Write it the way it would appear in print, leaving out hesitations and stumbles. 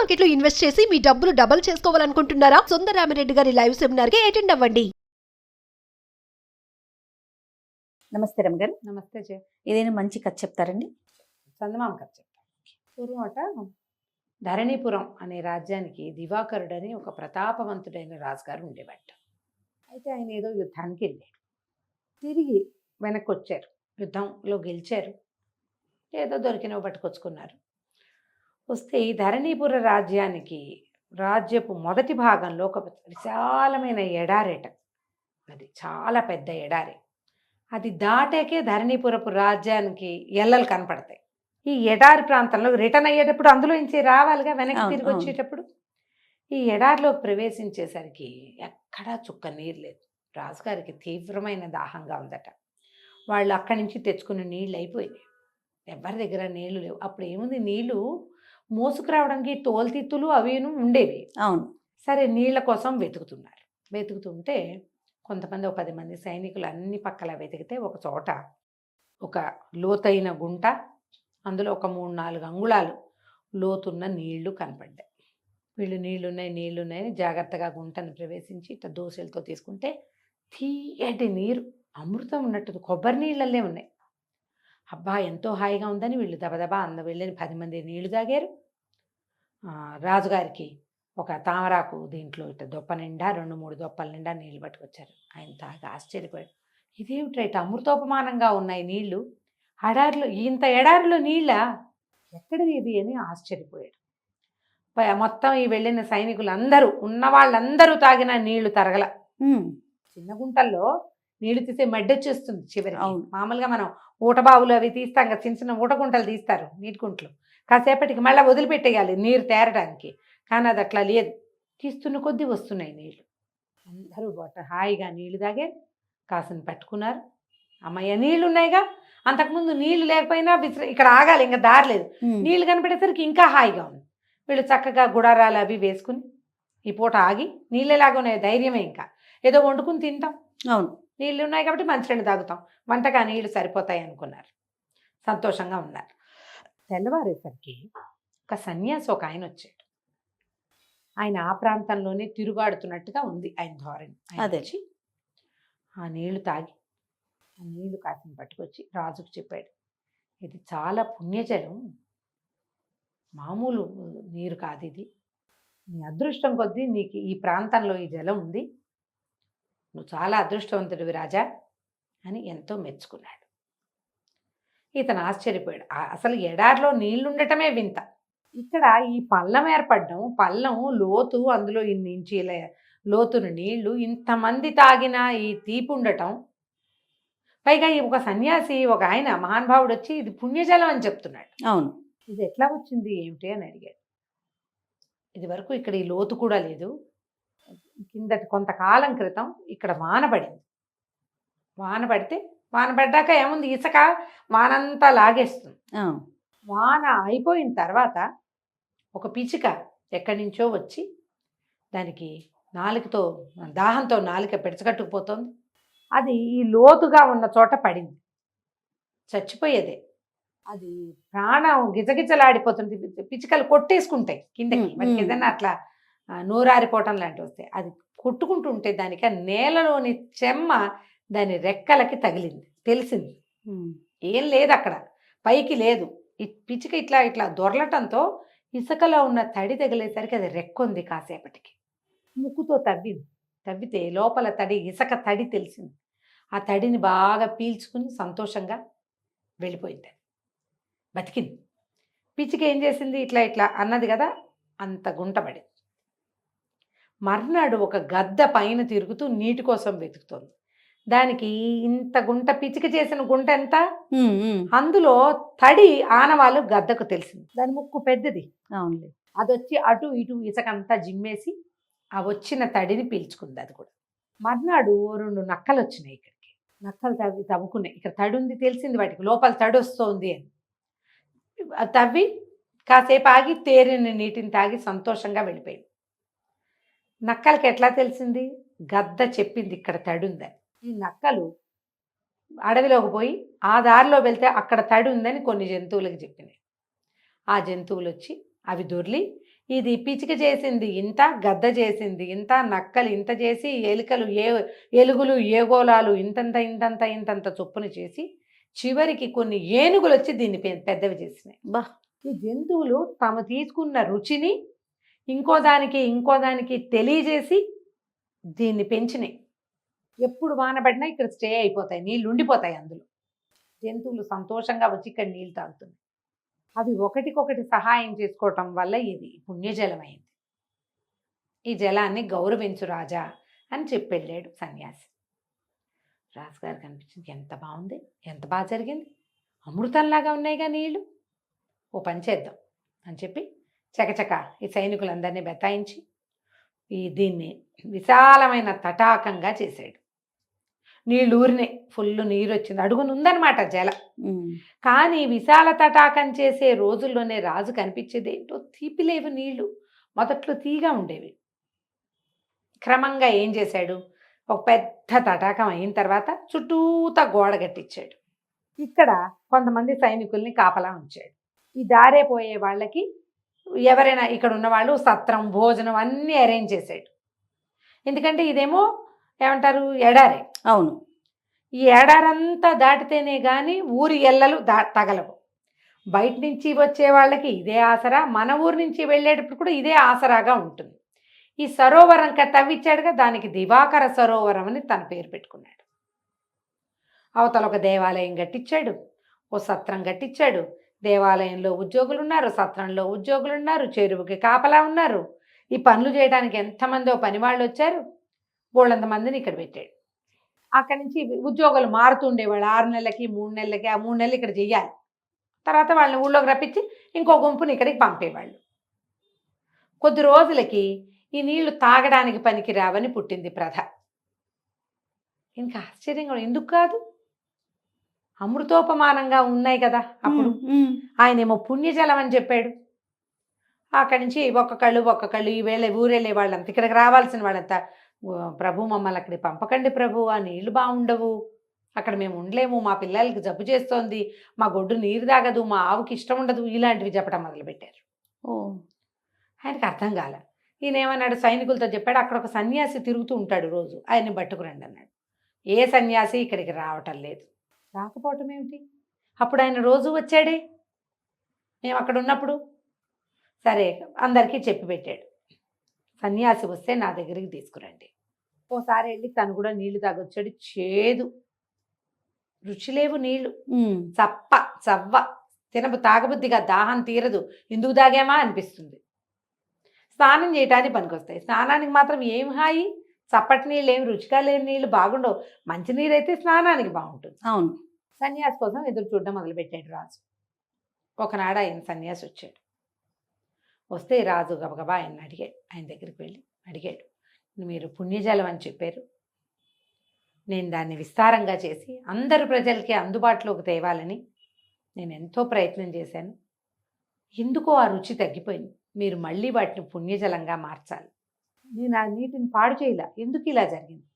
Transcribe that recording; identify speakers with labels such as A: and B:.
A: Market లో invest చేసి మీ డబ్బులు డబుల్ చేసుకోవాలనుకుంటున్నారా? సుందరరామిరెడ్డి గారి లైవ్ సెమినార్ కి అటెండ్ అవ్వండి.
B: నమస్తే రమగారు.
C: నమస్తే జయ.
B: ఏదైనా మంచి కథ చెప్తారండి?
C: చందమామ కథ చెప్తాను. పూర్వమట ధరణీపురం అనే రాజ్యానికి దివాకరుడని ఒక ప్రతాపవంతుడైన రాజుగారు ఉండేవాట. అయితే ఆయన ఏదో యుద్ధానికి వెళ్ళాడు. తిరిగి వెనక్కి వచ్చారు. యుద్ధంలో గెలిచారు. ఏదో దొరికినవి పట్టుకొచ్చుకున్నారు. వస్తే ఈ ధరణీపుర రాజ్యపు మొదటి భాగంలో ఒక విశాలమైన ఎడారేట. అది చాలా పెద్ద ఎడారి. అది దాటాకే ధరణీపురపు రాజ్యానికి ఎల్లలు కనపడతాయి. ఈ ఎడారి ప్రాంతంలో రిటర్న్ అయ్యేటప్పుడు అందులో నుంచి రావాలిగా, వెనక్కి తిరిగి వచ్చేటప్పుడు. ఈ ఎడారిలోకి ప్రవేశించేసరికి ఎక్కడా చుక్క నీరు లేదు. రాజుగారికి తీవ్రమైన దాహంగా ఉందట. వాళ్ళు అక్కడి నుంచి తెచ్చుకున్న నీళ్ళు అయిపోయినాయి. ఎవరి దగ్గర నీళ్లు లేవు. అప్పుడు ఏముంది, నీళ్లు మోసుకురావడానికి తోలుతిత్తులు అవిను ఉండేవి.
B: అవును.
C: సరే, నీళ్ల కోసం వెతుకుతున్నారు. వెతుకుతుంటే కొంతమంది 10 మంది సైనికులు అన్ని పక్కల వెతికితే ఒక చోట ఒక లోతైన గుంట, అందులో ఒక 3-4 అంగుళాలు లోతున్న నీళ్లు కనపడ్డాయి. వీళ్ళు నీళ్లున్నాయని జాగ్రత్తగా గుంటను ప్రవేశించి ఇట్లా దోశలతో తీసుకుంటే తీయటి నీరు, అమృతం ఉన్నట్టు కొబ్బరి నీళ్ళల్లే ఉన్నాయి. అబ్బా, ఎంతో హాయిగా ఉందని వీళ్ళు దబదబా వెళ్ళని 10 మంది నీళ్లు తాగారు. రాజుగారికి ఒక తామరాకు దీంట్లో ఇట్లా దొప్ప నిండా 2-3 దొప్పల నిండా నీళ్లు పట్టుకొచ్చారు. ఆయన తాగి ఆశ్చర్యపోయాడు. ఇదేమిట్రా ఇట్లా అమృతోపమానంగా ఉన్నాయి నీళ్లు, ఇంత ఎడారిలో నీళ్ళ ఎక్కడిది ఇది అని ఆశ్చర్యపోయాడు. మొత్తం ఈ వెళ్ళిన సైనికులందరూ, ఉన్న వాళ్ళందరూ తాగిన నీళ్లు తరగల. చిన్న గుంటల్లో నీళ్లు తీసే మడ్డొచ్చేస్తుంది చివరికి. మామూలుగా మనం ఊటబావులు అవి తీస్తాం కదా, చిన్న చిన్న ఊట గుంటలు తీస్తారు, నీటి గుంటలు. కాసేపటికి మళ్ళీ వదిలిపెట్టేయాలి నీరు తేరడానికి. కానీ అది అట్లా లేదు. తీస్తున్న కొద్దీ వస్తున్నాయి నీళ్లు. అందరూ హాయిగా నీళ్లు తాగే కాసుని పట్టుకున్నారు. అమ్మయ్య, నీళ్లు ఉన్నాయిగా. అంతకుముందు నీళ్లు లేకపోయినా ఇక్కడ ఆగాలి, ఇంకా దారి లేదు. నీళ్లు కనిపెట్టేసరికి ఇంకా హాయిగా ఉంది. వీళ్ళు చక్కగా గుడారాలు అవి వేసుకుని ఈ పూట ఆగి, నీళ్ళలాగా ఉన్నాయి, ధైర్యమే. ఇంకా ఏదో వండుకుని తింటాం.
B: అవును,
C: నీళ్ళు ఉన్నాయి కాబట్టి మంచినీళ్ళు తాగుతాం, వంటగా నీళ్లు సరిపోతాయి అనుకున్నారు. సంతోషంగా ఉన్నారు. తెల్లవారేసరికి ఒక సన్యాసి ఒక ఆయన వచ్చాడు. ఆయన ఆ ప్రాంతంలోనే తిరుగాడుతున్నట్టుగా ఉంది ఆయన ధోరణి.
B: అదే
C: వచ్చి ఆ నీళ్లు తాగి ఆ నీళ్లు కాసిన పట్టుకొచ్చి రాజుకు చెప్పాడు, ఇది చాలా పుణ్యజలం, మామూలు నీరు కాదు ఇది. నీ అదృష్టం కొద్దీ నీకు ఈ ప్రాంతంలో ఈ జలం ఉంది, నువ్వు చాలా అదృష్టవంతుడివి రాజా అని ఎంతో మెచ్చుకున్నాడు. ఇతను ఆశ్చర్యపోయాడు. అసలు ఎడారిలో నీళ్లుండటమే వింత. ఇక్కడ ఈ పల్లం ఏర్పడడం, పల్లం లోతు, అందులో ఇన్నించి లోతున నీళ్లు, ఇంతమంది తాగిన ఈ తీపి ఉండటం, పైగా ఈ ఒక సన్యాసి, ఒక ఆయన మహానుభావుడు వచ్చి ఇది పుణ్యజలం అని చెప్తున్నాడు.
B: అవును.
C: ఇది ఎట్లా వచ్చింది ఏమిటి అని అడిగాడు. ఇది వరకు ఇక్కడ ఈ లోతు కూడా లేదు. కిందటి కొంతకాలం క్రితం ఇక్కడ వాన పడింది. వాన పడ్డాక ఏముంది, ఇసుక వానంతా లాగేస్తుంది. వాన అయిపోయిన తర్వాత ఒక పిచ్చుక ఎక్కడి నుంచో వచ్చి దానికి నాలుకతో, దాహంతో నాలుక పెడచగట్టుకుపోతుంది. అది ఈ లోతుగా ఉన్న చోట పడింది, చచ్చిపోయేదే. అది ప్రాణం గిజగిజలాడిపోతుంది. పిచ్చుకలు కొట్టేసుకుంటాయి కిందకి, మనకి ఏదైనా అట్లా నూరారిపోవటం లాంటివి వస్తాయి. అది కొట్టుకుంటుంటే దానికి ఆ నేలలోని చెమ్మ దాని రెక్కలకి తగిలింది. తెలిసింది ఏం లేదు అక్కడ, పైకి లేదు. ఈ పిచ్చుక ఇట్లా ఇట్లా దొరలటంతో ఇసుకలో ఉన్న తడి తగిలేసరికి అది రెక్కొంది. కాసేపటికి ముక్కుతో తవ్వితే లోపల తడి, ఇసుక తడి తెలిసింది. ఆ తడిని బాగా పీల్చుకుని సంతోషంగా వెళ్ళిపోయింది, బతికింది. పిచ్చుక ఏం చేసింది, ఇట్లా ఇట్లా అన్నది కదా, అంత గుంట పడింది. మర్నాడు ఒక గద్ద పైన తిరుగుతూ నీటి కోసం వెతుకుతోంది. దానికి ఇంత గుంట, పిచ్చిక చేసిన గుంట ఎంత, అందులో తడి ఆనవాళ్ళు గద్దకు తెలిసింది. దాని ముక్కు పెద్దది.
B: అవునులే.
C: అది వచ్చి అటు ఇటు ఇసుకంతా జిమ్మేసి ఆ వచ్చిన తడిని పీల్చుకుంది అది కూడా. మర్నాడు 2 నక్కలు వచ్చినాయి ఇక్కడికి. నక్కలు తవ్వుకున్నాయి. ఇక్కడ తడి ఉంది తెలిసింది వాటికి, లోపల తడి వస్తుంది అని. తవ్వి కాసేపు ఆగి తేరిన నీటిని తాగి సంతోషంగా వెళ్ళిపోయింది. నక్కలకి ఎట్లా తెలిసింది, గద్ద చెప్పింది ఇక్కడ తడి ఉందని. ఈ నక్కలు అడవిలోకి పోయి ఆ దారిలో వెళ్తే అక్కడ తడి ఉందని కొన్ని జంతువులకు చెప్పినాయి. ఆ జంతువులు వచ్చి అవి దొర్లి ఇది పిచిక చేసింది ఇంత, గద్ద చేసింది ఇంత, నక్కలు ఇంత చేసి, ఎలుకలు ఎలుగులు ఏగోళాలు ఇంతంత ఇంతంత ఇంతంత చొప్పున చేసి చివరికి కొన్ని ఏనుగులు వచ్చి దీన్ని పెద్దవి చేసినాయి.
B: బా.
C: ఈ జంతువులు తాము తీసుకున్న రుచిని ఇంకో దానికి తెలియజేసి దీన్ని పెంచినాయి. ఎప్పుడు వాన పడినా ఇక్కడ స్టే అయిపోతాయి, నీళ్ళు ఉండిపోతాయి అందులో. జంతువులు సంతోషంగా వచ్చి ఇక్కడ నీళ్ళు తాగుతున్నాయి. అవి ఒకటికొకటి సహాయం చేసుకోవటం వల్ల ఇది పుణ్యజలమైంది. ఈ జలాన్ని గౌరవించు రాజా అని చెప్పి వెళ్ళాడు సన్యాసి. రాజుగారికి అనిపించింది, ఎంత బాగుంది, ఎంత బాగా జరిగింది, అమృతంలాగా ఉన్నాయిగా నీళ్ళు, ఓ పని చేద్దాం అని చెప్పి చకచక ఈ సైనికులందరినీ బెతాయించి దీన్ని విశాలమైన తటాకంగా చేశాడు. నీళ్ళు ఊరినాయి, ఫుల్ నీరు వచ్చింది, అడుగునుందనమాట జలం. కానీ విశాల తటాకం చేసే రోజుల్లోనే రాజు కనిపించేది ఏంటో తీపిలేవు నీళ్లు. మొదట్లో తీగా ఉండేవి. క్రమంగా ఏం చేశాడు, ఒక పెద్ద తటాకం అయిన తర్వాత చుట్టూతా గోడ కట్టించాడు. ఇక్కడ కొంతమంది సైనికుల్ని కాపలా ఉంచాడు. ఈ దారే పోయే వాళ్ళకి ఎవరైనా ఇక్కడ ఉన్న వాళ్ళు సత్రం భోజనం అన్నీ అరేంజ్ చేశాడు. ఎందుకంటే ఇదేమో ఏమంటారు, ఎడారి.
B: అవును.
C: ఈ ఎడారంతా దాటితేనే కానీ ఊరి ఎల్లలు తగలవు. బయట నుంచి వచ్చే వాళ్ళకి ఇదే ఆసరా, మన ఊరి నుంచి వెళ్ళేటప్పుడు కూడా ఇదే ఆసరాగా ఉంటుంది. ఈ సరోవరం తవ్విచ్చాడుగా, దానికి దివాకర సరోవరం అని తన పేరు పెట్టుకున్నాడు. అవతల ఒక దేవాలయం కట్టించాడు, ఓ సత్రం కట్టించాడు. దేవాలయంలో ఉద్యోగులు ఉన్నారు, సత్రంలో ఉద్యోగులు ఉన్నారు, చెరువుకి కాపలా ఉన్నారు. ఈ పనులు చేయడానికి ఎంతమందో పనివాళ్ళు వచ్చారు. బోళ్ళంతమందిని ఇక్కడ పెట్టాడు. అక్కడి నుంచి ఉద్యోగులు మారుతుండేవాళ్ళు, 6 నెలలకి 3 నెలలకి, ఆ 3 నెలలు ఇక్కడ చెయ్యాలి. తర్వాత వాళ్ళని ఊళ్ళోకి రప్పించి ఇంకో గుంపుని ఇక్కడికి పంపేవాళ్ళు. కొద్ది రోజులకి ఈ నీళ్లు తాగడానికి పనికి రావని పుట్టింది ప్రథ. ఇంకా ఆశ్చర్యంగా, ఎందుకు కాదు, అమృతోపమానంగా ఉన్నాయి కదా. అప్పుడు ఆయనేమో పుణ్యజలం అని చెప్పాడు. అక్కడి నుంచి ఒక్కొక్కళ్ళు ఈవేళ ఊరెళ్ళే వాళ్ళంతా, ఇక్కడికి రావాల్సిన వాళ్ళంతా, ప్రభు మమ్మల్ని అక్కడికి పంపకండి ప్రభు, ఆ నీళ్లు బాగుండవు, అక్కడ మేము ఉండలేము, మా పిల్లలకి జబ్బు చేస్తోంది, మా గొడ్డు నీరు తాగదు, మా ఆవుకి ఇష్టం ఉండదు, ఇలాంటివి చెప్పడం మొదలుపెట్టారు. ఆయనకు అర్థం కాల. ఈయన ఏమన్నాడు, సైనికులతో చెప్పాడు, అక్కడ ఒక సన్యాసి తిరుగుతూ ఉంటాడు రోజు, ఆయన్ని పట్టుకురండి అన్నాడు. ఏ సన్యాసి ఇక్కడికి రావటం లేదు. రాకపోవటం ఏమిటి, అప్పుడు ఆయన రోజు వచ్చాడే మేము అక్కడ ఉన్నప్పుడు. సరే అందరికీ చెప్పి పెట్టాడు, సన్యాసి వస్తే నా దగ్గరికి తీసుకురండి. ఓసారి వెళ్ళి తను కూడా నీళ్లు తాగొచ్చాడు. చేదు, రుచి లేవు నీళ్లు, చవ్వ, తాగబుద్దిగా, దాహం తీరదు, ఎందుకు తాగామా అనిపిస్తుంది. స్నానం చేయడానికి పనికొస్తాయి, స్నానానికి మాత్రం ఏం హాయి, చప్పటి నీళ్ళు, ఏమి రుచిగా లేని నీళ్ళు బాగుండవు. మంచినీరు అయితే స్నానానికి బాగుంటుంది.
B: అవును.
C: సన్యాసి కోసం ఎదురు చూడడం మొదలుపెట్టాడు రాజు. ఒకనాడు ఆయన సన్యాసి వచ్చాడు. వస్తే రాజు గబగబా ఆయన అడిగాడు, ఆయన దగ్గరికి వెళ్ళి అడిగాడు, మీరు పుణ్యజలం అని చెప్పారు, నేను దాన్ని విస్తారంగా చేసి అందరు ప్రజలకి అందుబాటులోకి తేవాలని నేను ఎంతో ప్రయత్నం చేశాను, ఎందుకో ఆ రుచి తగ్గిపోయింది, మీరు మళ్ళీ వాటిని పుణ్యజలంగా మార్చాలి. నేను ఆ నీటిని పాడు చేయలే, ఎందుకు ఇలా జరిగింది,